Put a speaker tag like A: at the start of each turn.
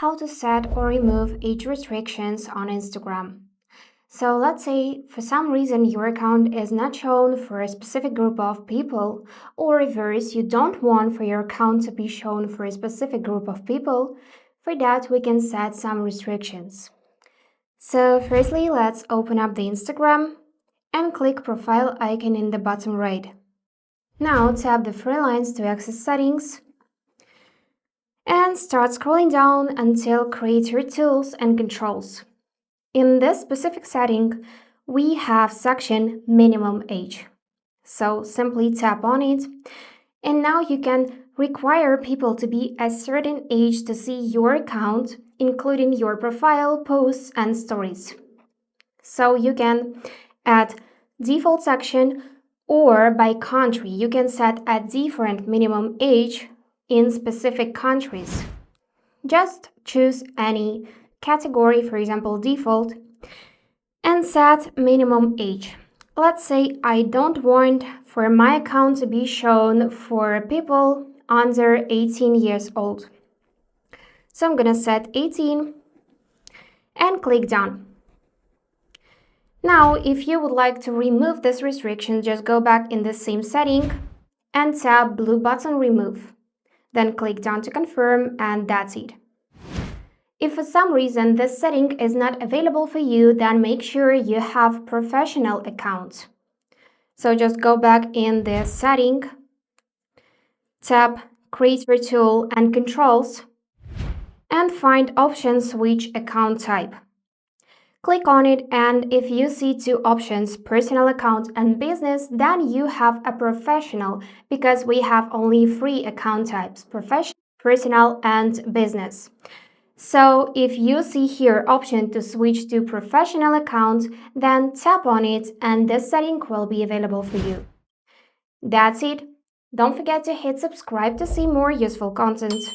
A: how to set or remove age restrictions on Instagram. So let's say for some reason your account is not shown for a specific group of people, or reverse, you don't want for your account to be shown for a specific group of people. For that, we can set some restrictions. So firstly, let's open up the Instagram and click profile icon in the bottom right. Now tap the three lines to access settings and start scrolling down until Creator Tools and Controls. In this specific setting, we have section Minimum Age. So simply tap on it, and now you can require people to be a certain age to see your account, including your profile, posts, and stories. So you can add default section, or by country, you can set a different minimum age in specific countries. Just choose any category, for example, default, and set minimum age. Let's say I don't want for my account to be shown for people under 18 years old. So I'm gonna set 18 and click done. Now, if you would like to remove this restriction, just go back in the same setting and tap blue button remove. Then click done to confirm, and that's it. If for some reason this setting is not available for you, then make sure you have professional account. So just go back in the setting, tap Creator Tool and Controls, and find option Switch Account Type. Click on it, and if you see two options, personal account and business, then you have a professional, because we have only three account types: professional, personal, and business. So if you see here option to switch to professional account, then tap on it and this setting will be available for you. That's it. Don't forget to hit subscribe to see more useful content.